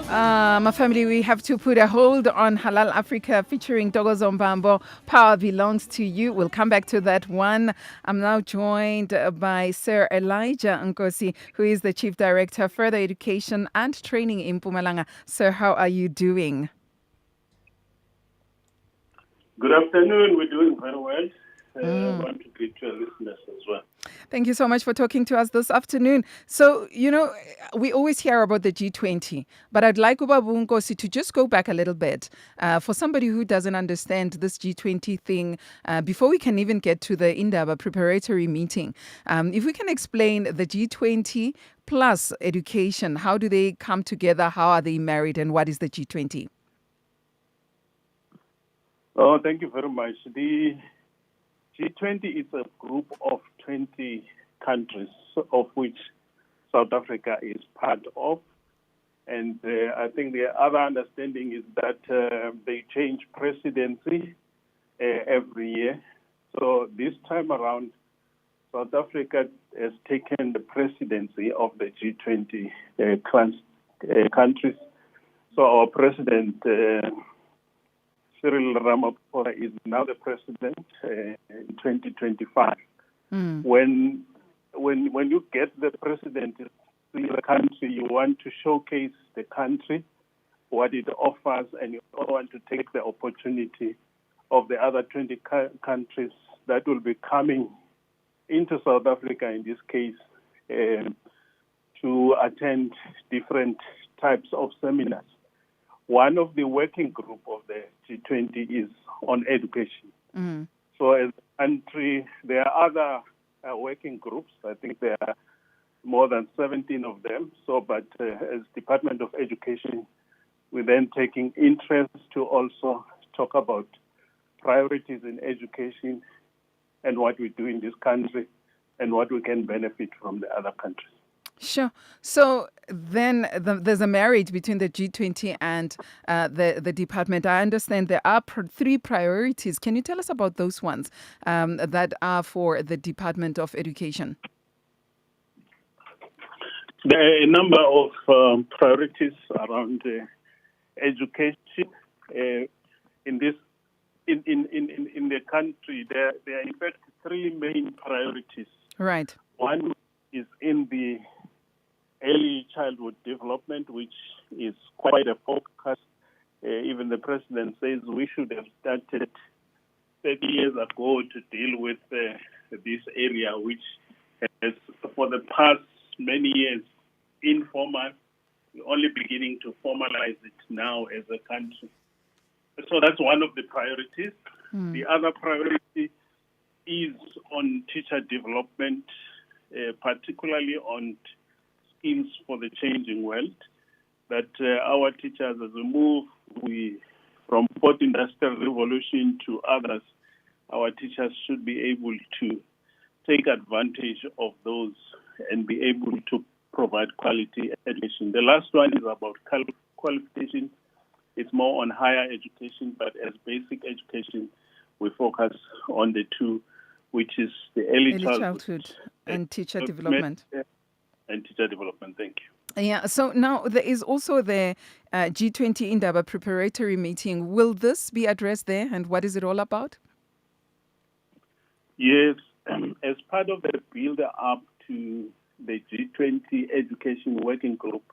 My family, we have to put a hold on Halal Africa featuring Togo Zombambo. Power belongs to you. We'll come back to that one. I'm now joined by Sir Elijah Nkosi, who is the Chief Director of Further Education and Training in Mpumalanga. Sir, how are you doing? Good afternoon. We're doing very well. I want to greet your listeners as well. Thank you so much for talking to us this afternoon. So, we always hear about the G20, but I'd like Ubabu Nkosi to just go back a little bit for somebody who doesn't understand this G20 thing before we can even get to the Indaba Preparatory meeting. If we can explain the G20 plus education, how do they come together? How are they married? And what is the G20? Oh, thank you very much. The G20 is a group of 20 countries, of which South Africa is part of. And I think the other understanding is that they change presidency every year. So this time around, South Africa has taken the presidency of the G20 countries. So our president, Cyril Ramaphosa, is now the president in 2025. When you get the presidency in the country, you want to showcase the country, what it offers, and you also want to take the opportunity of the other 20 countries that will be coming into South Africa, in this case, to attend different types of seminars. One of the working group of the G20 is on education. So as a country, there are other working groups. I think there are more than 17 of them. So, but as Department of Education, we're then taking interest to also talk about priorities in education and what we do in this country and what we can benefit from the other countries. Sure. So then there's a marriage between the G20 and the department. I understand there are three priorities. Can you tell us about those ones that are for the Department of Education? There are a number of priorities around education in the country. There are in fact three main priorities. Right. One is in the early childhood development, which is quite a focus. Even the president says we should have started 30 years ago to deal with this area, which has, for the past many years, informal. We're only beginning to formalize it now as a country. So that's one of the priorities. The other priority is on teacher development, particularly on skills for the changing world, that our teachers, as we move from fourth industrial revolution to others, our teachers should be able to take advantage of those and be able to provide quality education. The last one is about qualification. It's more on higher education, but as basic education, we focus on the two, which is the early childhood and teacher development. And teacher development. Thank you. Yeah. So now there is also the G20 Indaba Preparatory meeting. Will this be addressed there, and what is it all about? Yes, as part of the build-up to the G20 Education Working Group,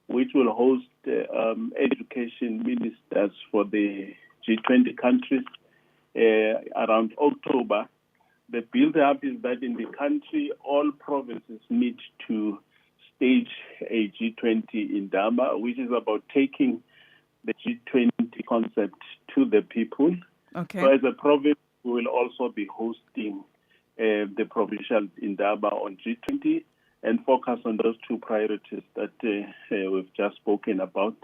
which will host education ministers for the G20 countries around October. The build-up is that in the country, all provinces need to stage a G20 Indaba, which is about taking the G20 concept to the people. Okay. So as a province, we will also be hosting the provincial Indaba on G20 and focus on those two priorities that we've just spoken about.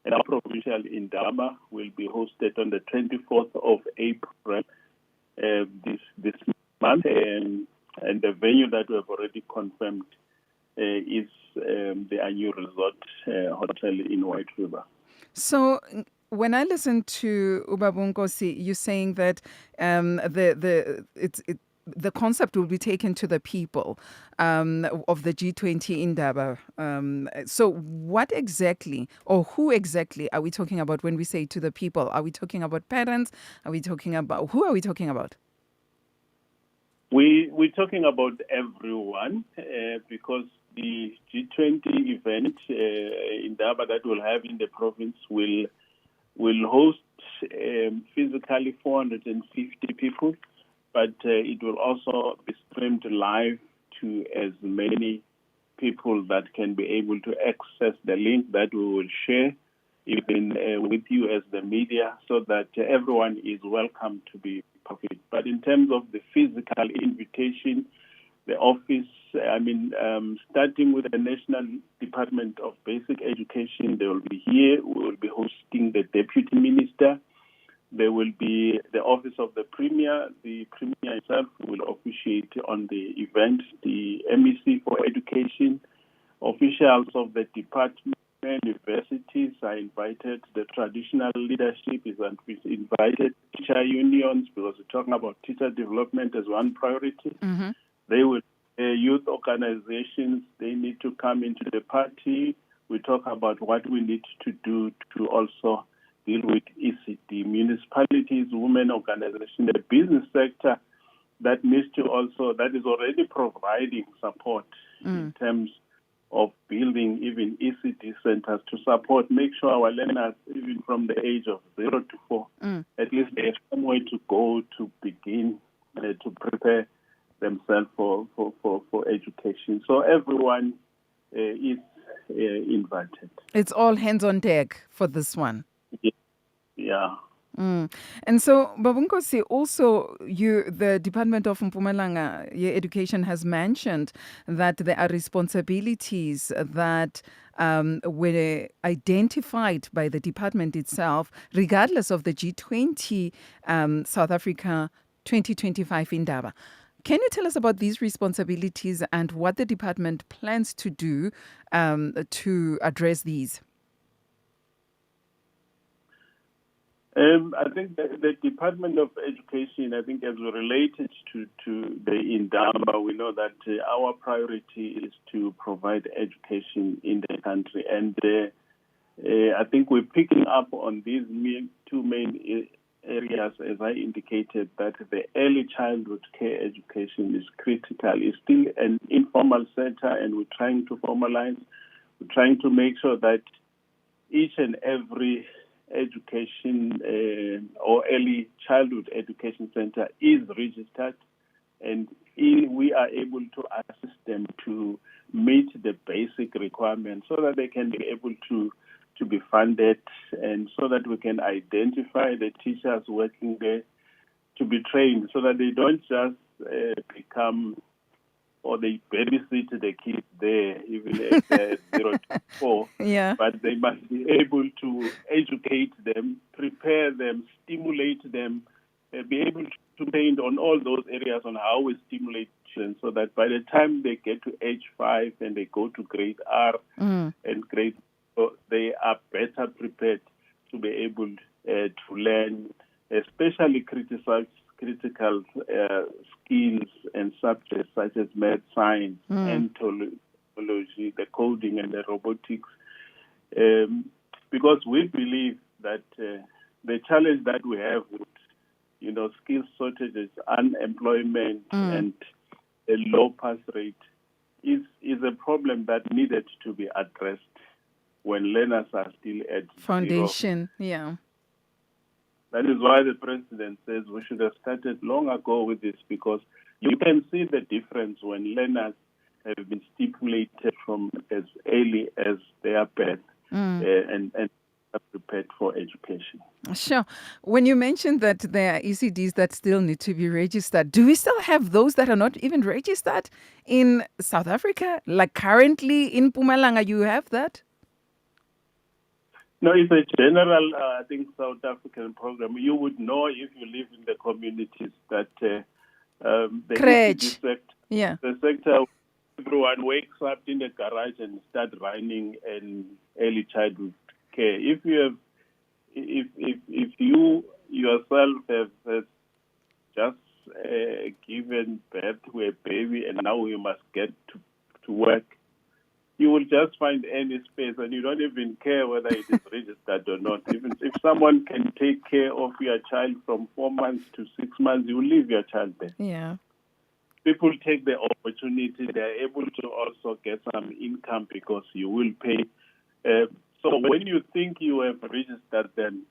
And our provincial Indaba will be hosted on the 24th of April this month, and the venue that we have already confirmed is the Annual Resort Hotel in White River. So when I listen to Ubabu Nkosi, you're saying that the concept will be taken to the people of the G20 Indaba. So what exactly or who exactly are we talking about when we say to the people? Are we talking about parents? Are we talking about, who are we talking about? We're talking about everyone because the G20 event in Durban that we'll have in the province will host physically 450 people, but it will also be streamed live to as many people that can be able to access the link that we will share even with you as the media, so that everyone is welcome to be part of it. But in terms of the physical invitation, the office, starting with the National Department of Basic Education, they will be here. We will be hosting the Deputy Minister. There will be the Office of the Premier. The Premier himself will officiate on the event, the MEC for Education. Officials of the department, universities are invited. The traditional leadership is invited. Teacher unions, because we're talking about teacher development as one priority. Mm-hmm. They will, youth organizations, they need to come into the party. We talk about what we need to do to also deal with ECD, municipalities, women organizations, the business sector that needs to also, that is already providing support in terms of building even ECD centers to support, make sure our learners, even from the age of 0 to 4, at least they have somewhere to go to begin to prepare themselves for education. So everyone is invited. It's all hands on deck for this one. Yeah. And so, Babunkosi, also the Department of Mpumalanga Education has mentioned that there are responsibilities that were identified by the department itself, regardless of the G20 South Africa 2025 Indaba. Can you tell us about these responsibilities and what the department plans to do to address these? I think the Department of Education, I think as related to the Indaba, we know that our priority is to provide education in the country. And I think we're picking up on these two main areas, as I indicated, that the early childhood care education is critical. It's still an informal sector, and we're trying to formalize. We're trying to make sure that each and every education or early childhood education center is registered, and we are able to assist them to meet the basic requirements so that they can be able to be funded, and so that we can identify the teachers working there to be trained, so that they don't just become or they babysit the kids there, even at 0 to 4. Yeah. But they must be able to educate them, prepare them, stimulate them, be able to train on all those areas on how we stimulate children, so that by the time they get to age 5 and they go to grade R and grade 4, they are better prepared to be able to learn, especially critical skills and subjects such as math, science, entomology, the coding, and the robotics. Because we believe that the challenge that we have with, skills shortages, unemployment, and a low pass rate is a problem that needed to be addressed when learners are still at foundation. 0. Yeah. That is why the president says we should have started long ago with this, because you can see the difference when learners have been stimulated from as early as their birth and are prepared for education. Sure. When you mentioned that there are ECDs that still need to be registered, do we still have those that are not even registered in South Africa? Like currently in Mpumalanga, you have that? No, it's a general, I think, South African program. You would know if you live in the communities that the ECD sector, the sector, everyone wakes up in the garage and start running an early childhood care. If you have, if you yourself have just given birth to a baby and now you must get to work, you will just find any space and you don't even care whether it is registered or not. Even if someone can take care of your child from 4 months to 6 months, you leave your child there. Yeah. People take the opportunity. They're able to also get some income because you will pay. So when you think you have registered, then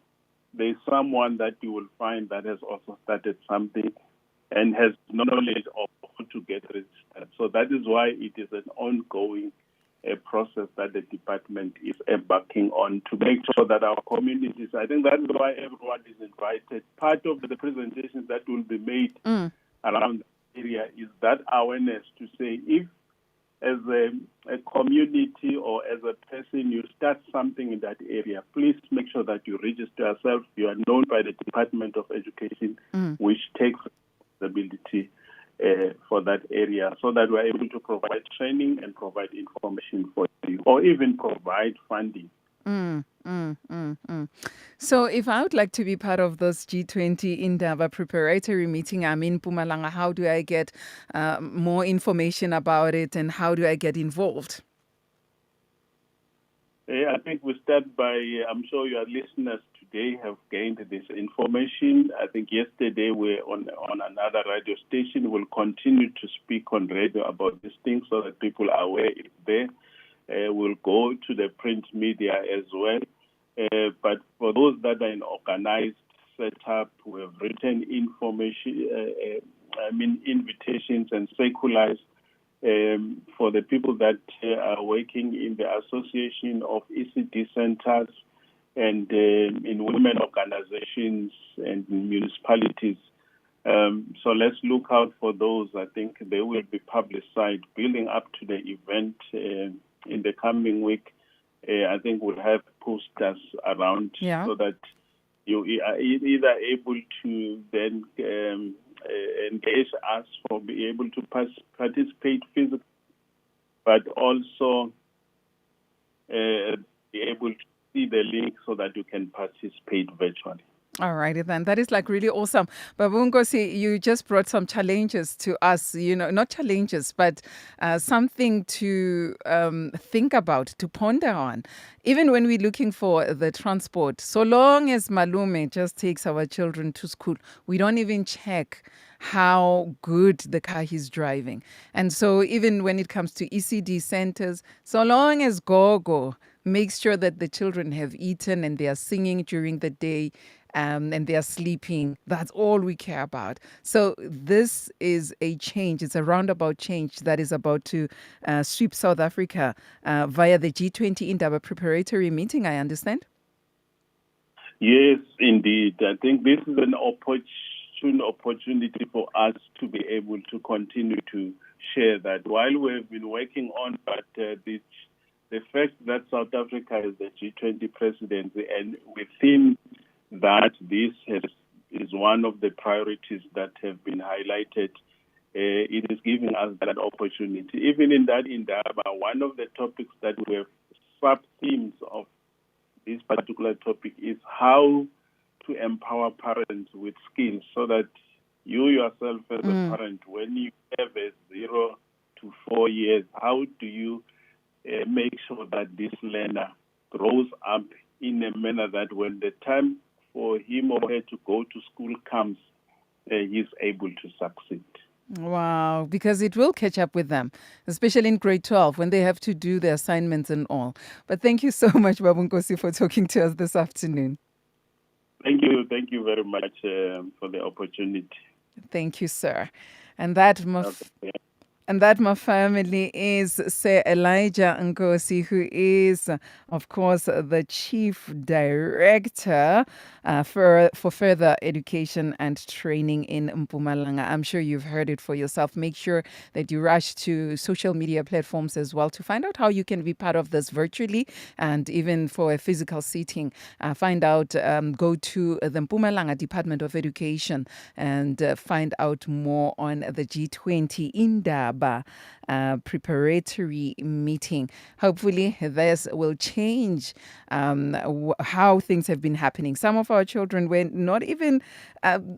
there's someone that you will find that has also started something and has knowledge of how to get registered. So that is why it is an ongoing process that the department is embarking on to make sure that our communities, I think that is why everyone is invited. Part of the presentations that will be made around the area is that awareness to say if as a community or as a person you start something in that area, please make sure that you register yourself. You are known by the Department of Education, which takes responsibility for that area so that we're able to provide training and provide information for you or even provide funding. So if I would like to be part of this G20 Indaba Preparatory meeting, I'm in Mpumalanga, how do I get more information about it and how do I get involved? I think we start by, I'm sure your listeners today have gained this information. I think yesterday we were on another radio station. We'll continue to speak on radio about these things so that people are aware it's there. We'll go to the print media as well. But for those that are in organized setup, we have written information, invitations and circulars for the people that are working in the Association of ECD Centers and in women organizations and municipalities. So let's look out for those. I think they will be publicized building up to the event in the coming week. I think we'll have posters around so that you are either able to then engage us for being able to participate physically, but also be able to see the link so that you can participate virtually. All righty then. That is like really awesome. But Nkosi, you just brought some challenges to us, not challenges, but something to think about, to ponder on. Even when we're looking for the transport, so long as Malume just takes our children to school, we don't even check how good the car he's driving. And so even when it comes to ECD centers, so long as Gogo makes sure that the children have eaten and they are singing during the day, and they are sleeping. That's all we care about. So this is a change. It's a roundabout change that is about to sweep South Africa via the G20 Indaba Preparatory meeting, I understand? Yes, indeed. I think this is an opportunity for us to be able to continue to share that. While we've been working on, but the fact that South Africa is the G20 presidency and within that this is one of the priorities that have been highlighted. It is giving us that opportunity. Even in that Indaba, one of the topics that we have sub-themes of this particular topic is how to empower parents with skills so that you yourself as a parent, when you have a 0 to 4 years, how do you make sure that this learner grows up in a manner that when the time for him or her to go to school comes, he's able to succeed. Wow, because it will catch up with them, especially in grade 12 when they have to do their assignments and all. But thank you so much, Nkosi, for talking to us this afternoon. Thank you very much for the opportunity. Thank you, sir. And that, my family, is Sir Elijah Nkosi, who is, of course, the Chief Director for Further Education and Training in Mpumalanga. I'm sure you've heard it for yourself. Make sure that you rush to social media platforms as well to find out how you can be part of this virtually and even for a physical seating. Find out, go to the Mpumalanga Department of Education and find out more on the G20 Indaba Indaba Preparatory meeting. Hopefully, this will change how things have been happening. Some of our children were not even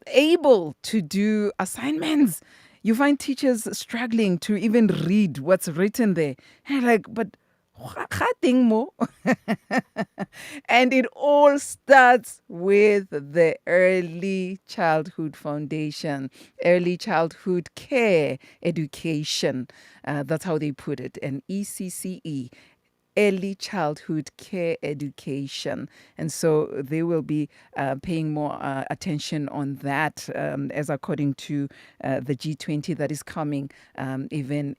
able to do assignments. You find teachers struggling to even read what's written there. And like, but mo. And it all starts with the Early Childhood Foundation, Early Childhood Care Education. That's how they put it, an ECCE. Early Childhood Care Education. And so they will be paying more attention on that, as according to the G20 that is coming, even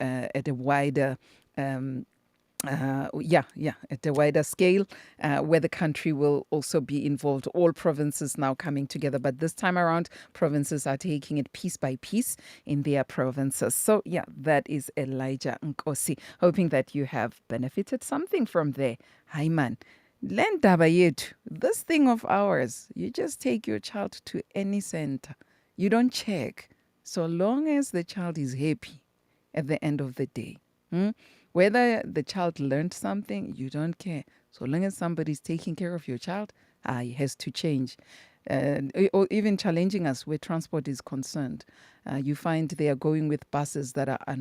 at a wider at a wider scale, where the country will also be involved. All provinces now coming together, but this time around, provinces are taking it piece by piece in their provinces. So, that is Elijah Nkosi, hoping that you have benefited something from there. Hi, man. Lendaba yethu, this thing of ours, you just take your child to any center. You don't check. So long as the child is happy at the end of the day. Whether the child learned something, you don't care. So long as somebody's taking care of your child, it has to change. Or even challenging us where transport is concerned. You find they are going with buses that are not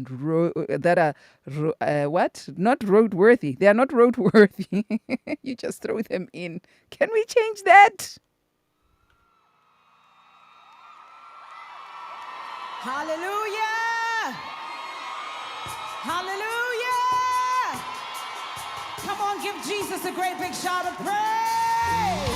roadworthy. They are not roadworthy. You just throw them in. Can we change that? Hallelujah! Hallelujah! Come on, give Jesus a great big shout of praise!